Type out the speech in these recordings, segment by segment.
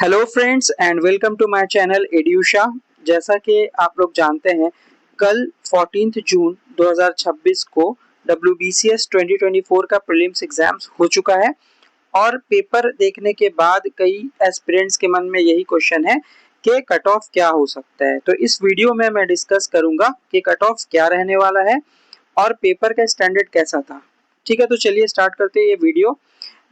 Hello friends and welcome to my channel Edusha. जैसा कि आप लोग जानते हैं, कल 14 जून 2026 को WBCS 2024 का प्रीलिम्स एग्जाम्स हो चुका है और पेपर देखने के बाद कई एस्पिरेंट्स के मन में यही क्वेश्चन है कि कट ऑफ क्या हो सकता है। तो इस वीडियो में मैं डिस्कस करूंगा कि कट ऑफ क्या रहने वाला है और पेपर का स्टैंडर्ड कैसा था। ठीक है, तो चलिए स्टार्ट करते हैं ये वीडियो।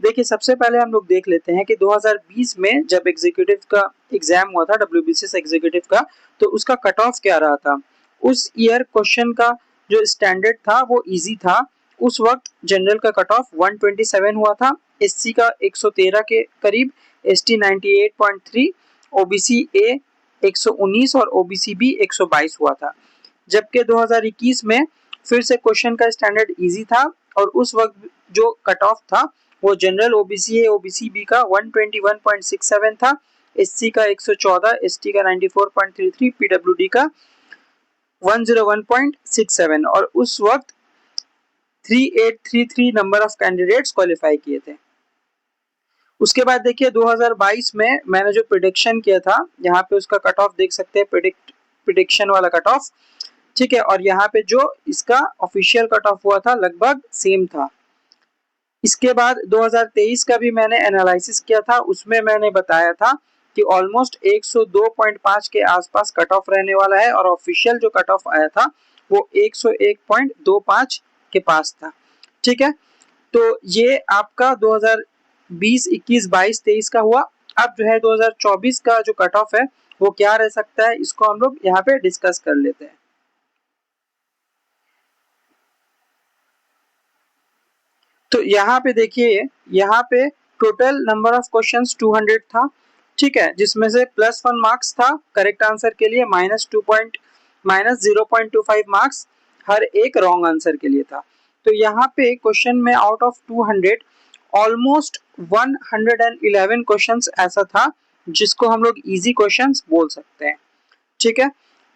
देखिए, सबसे पहले हम लोग देख लेते हैं कि 2020 में जब एग्जीक्यूटिव का एग्जाम हुआ था, WBCS एग्जीक्यूटिव का, तो उसका कट ऑफ क्या रहा था। उस ईयर क्वेश्चन का जो स्टैंडर्ड था वो इजी था। उस वक्त जनरल का कट ऑफ 127 हुआ था, एससी का 113 के करीब, एसटी 98.3, ओबीसी ए 119 और ओबीसी बी 122 हुआ था। जबकि 2021 में फिर से क्वेश्चन का स्टैंडर्ड इजी था और उस वक्त जो कट ऑफ था वो जनरल ओबीसी है, ओबीसी बी का 121.67 था, एससी का 114, एसटी का 94.33, पीडब्ल्यूडी का 101.67 और उस वक्त 3833 नंबर ऑफ कैंडिडेट्स क्वालिफाई किए थे। उसके बाद देखिए 2022 में मैंने जो प्रिडिक्शन किया था, यहाँ पे उसका कट ऑफ देख सकते हैं, प्रिडिक्शन वाला कट ऑफ। ठीक है, और यहाँ पे जो इसका ऑफिशियल कट ऑफ हुआ था लगभग सेम था। इसके बाद 2023 का भी मैंने एनालिसिस किया था, उसमें मैंने बताया था कि ऑलमोस्ट 102.5 के आसपास कट ऑफ रहने वाला है और ऑफिशियल जो कट ऑफ आया था वो 101.25 के पास था। ठीक है, तो ये आपका 2020, 21, 22, 23 का हुआ। अब जो है 2024 का जो कट ऑफ है वो क्या रह सकता है, इसको हम लोग यहाँ पे डिस्कस कर लेते हैं। तो यहाँ पे देखिए, यहाँ पे टोटल नंबर ऑफ क्वेश्चंस 200 था। ठीक है, जिसमें से +1 मार्क्स था करेक्ट आंसर के लिए, -0.25 मार्क्स हर एक रॉन्ग आंसर के लिए था। तो यहाँ पे क्वेश्चन में आउट ऑफ 200 ऑलमोस्ट 111 क्वेश्चंस ऐसा था जिसको हम लोग इजी क्वेश्चंस बोल सकते हैं। ठीक है,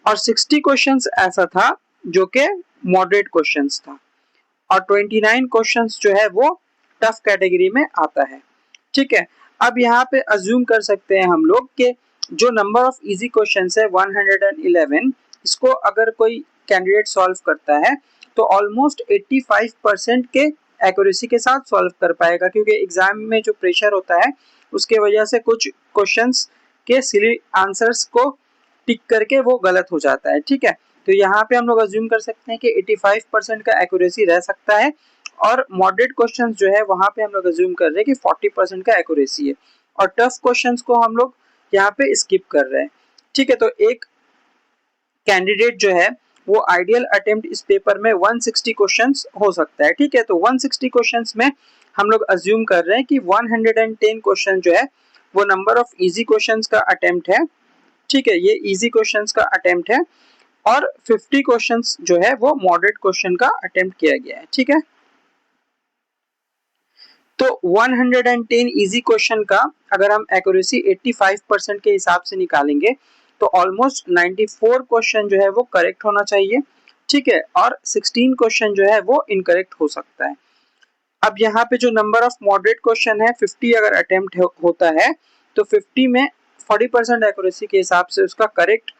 और 60 क्वेश्चंस ऐसा था जो कि मॉडरेट क्वेश्चंस था और 29 क्वेश्चंस जो है वो टफ कैटेगरी में आता है। ठीक है, अब यहाँ पे अज्यूम कर सकते हैं हम लोग कि जो नंबर ऑफ इजी क्वेश्चंस है 111, इसको अगर कोई कैंडिडेट सॉल्व करता है तो ऑलमोस्ट 85% के एक्यूरेसी के साथ सॉल्व कर पाएगा, क्योंकि एग्जाम में जो प्रेशर होता है उसके वजह से कुछ क्वेश्चंस के सिली आंसर्स को टिक करके वो गलत हो जाता है। ठीक है, तो यहाँ पे हम लोग अज्यूम कर सकते हैं कि 85% का एक्यूरेसी रह सकता है और मॉडरेट क्वेश्चंस जो है वहां पे हम लोग अज्यूम कर रहे हैं कि 40% का एक्यूरेसी है और टफ क्वेश्चंस को हम लोग यहाँ पे स्किप कर रहे हैं। ठीक है, तो एक कैंडिडेट जो है वो आइडियल अटेम्प्ट इस पेपर में 160 क्वेश्चंस हो सकता है। ठीक है, तो 160 क्वेश्चंस में हम लोग अज्यूम कर रहे हैं कि 110 क्वेश्चन जो है वो नंबर ऑफ इजी क्वेश्चंस का अटेम्प्ट है। ठीक है, ये इजी क्वेश्चंस का अटेम्प्ट है और 50 क्वेश्चंस जो है वो मॉडरेट क्वेश्चन का अटेम्प्ट किया गया है। ठीक है, तो 110 इजी क्वेश्चन का अगर हम एक्यूरेसी 85% के हिसाब से निकालेंगे तो ऑलमोस्ट 94 क्वेश्चन जो है वो करेक्ट होना चाहिए। ठीक है, और 16 क्वेश्चन जो है वो इनकरेक्ट हो सकता है। अब यहाँ पे जो नंबर ऑफ मॉडरेट क्वेश्चन है 50 अगर अटेम्प्ट होता है तो 50 में 40% एक्यूरेसी के हिसाब से उसका करेक्ट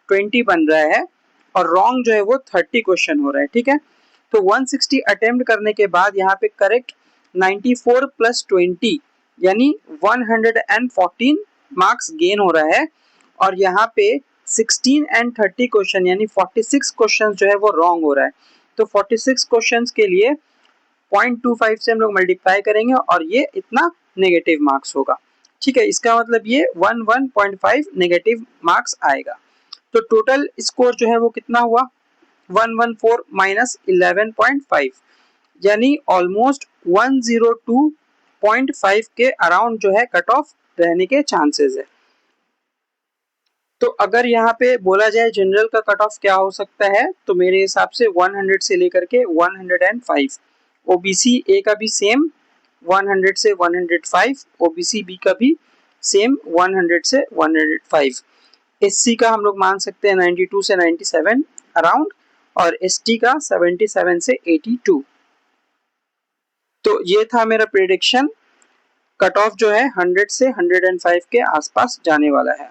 20 बन रहा है और रॉन्ग जो है वो 30 क्वेश्चन हो रहा है। ठीक है, तो 160 अटेम्प्ट करने के बाद यहाँ पे करेक्ट 94 + 20 यानी 114 मार्क्स गेन हो रहा है और यहाँ पे 16 एंड 30 क्वेश्चन यानी 46 क्वेश्चन जो है वो रॉन्ग हो रहा है। तो 46 क्वेश्चन के लिए 0.25 से हम लोग मल्टीप्लाई करेंगे और ये इतना नेगेटिव मार्क्स होगा। ठीक है, इसका मतलब ये 11.5 नेगेटिव मार्क्स आएगा। तो टोटल स्कोर जो है वो कितना हुआ, 114 - 11.5 यानी ऑलमोस्ट 102.5 के अराउंड जो है कट ऑफ रहने के चांसेस है। तो अगर यहाँ पे बोला जाए जनरल का कट ऑफ क्या हो सकता है, तो मेरे हिसाब से 100 से लेकर के 105, ओबीसी ए का भी सेम 100 से 105, ओबीसी बी का भी सेम 100 से 105, एससी का हम लोग मान सकते हैं 92 से 97 अराउंड और एसटी का 77 से 82। तो ये था मेरा प्रेडिक्शन कट ऑफ जो है 100 से 105 के आसपास जाने वाला है।